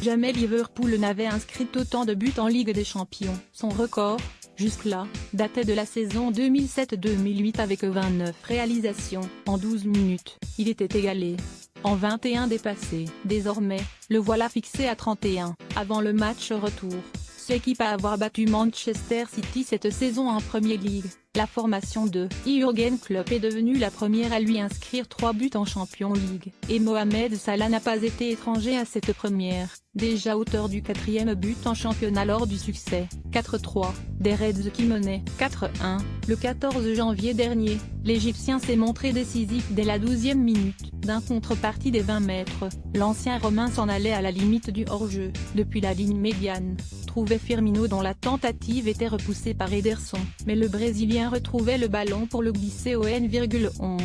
Jamais Liverpool n'avait inscrit autant de buts en Ligue des Champions. Son record, jusque-là, datait de la saison 2007-2008 avec 29 réalisations en 12 minutes. Il était égalé en 21 dépassé. Désormais, le voilà fixé à 31. Avant le match retour, seule équipe à avoir battu Manchester City cette saison en Premier League, la formation de Jürgen Klopp est devenue la première à lui inscrire 3 buts en Champions League. Et Mohamed Salah n'a pas été étranger à cette première, déjà auteur du 4e but en championnat lors du succès 4-3 des Reds qui menaient 4-1, le 14 janvier dernier. L'Égyptien s'est montré décisif dès la 12e minute. D'un contrepartie des 20 mètres, l'ancien Romain s'en allait à la limite du hors-jeu, depuis la ligne médiane, trouvait Firmino dont la tentative était repoussée par Ederson, mais le Brésilien retrouvait le ballon pour le glisser au N,11,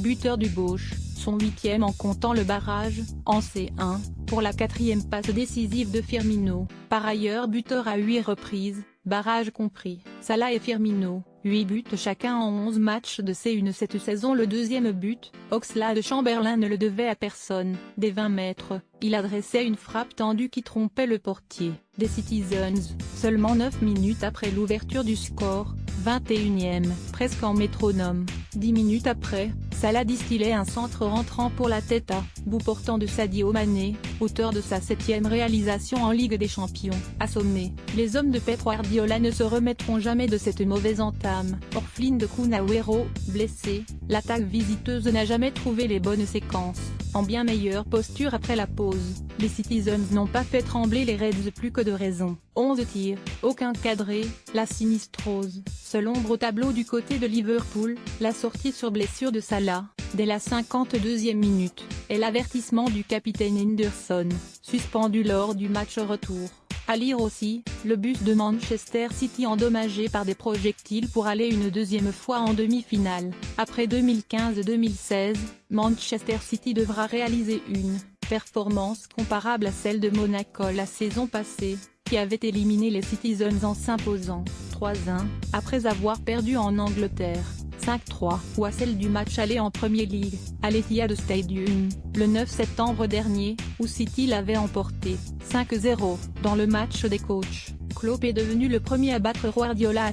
buteur du gauche, son 8e en comptant le barrage, en C1, pour la 4e passe décisive de Firmino, par ailleurs buteur à 8 reprises, barrage compris. Salah et Firmino, 8 buts chacun en 11 matchs de C1 cette saison. Le 2e but, Oxlade-Chamberlain ne le devait à personne. Des 20 mètres, il adressait une frappe tendue qui trompait le portier des Citizens, seulement 9 minutes après l'ouverture du score, 21e, presque en métronome. 10 minutes après, Salah distillait un centre rentrant pour la tête à bout portant de Sadio Mané, auteur de sa 7e réalisation en Ligue des Champions. Assommés, les hommes de Pep Guardiola ne se remettront jamais de cette mauvaise entame. Orpheline de Kun Agüero, blessé, l'attaque visiteuse n'a jamais trouvé les bonnes séquences. En bien meilleure posture après la pause, les Citizens n'ont pas fait trembler les Reds plus que de raison. 11 tirs, aucun cadré, la sinistrose. Seule ombre au tableau du côté de Liverpool, la sortie sur blessure de Salah, dès la 52e minute, et l'avertissement du capitaine Henderson, suspendu lors du match retour. À lire aussi, le bus de Manchester City endommagé par des projectiles pour aller une 2e fois en demi-finale. Après 2015-2016, Manchester City devra réaliser une performance comparable à celle de Monaco la saison passée, qui avait éliminé les Citizens en s'imposant 3-1, après avoir perdu en Angleterre 5-3, ou à celle du match aller en Premier League, à l'Etihad Stadium, le 9 septembre dernier, où City l'avait emporté 5-0. Dans le match des coachs, Klopp est devenu le premier à battre Guardiola à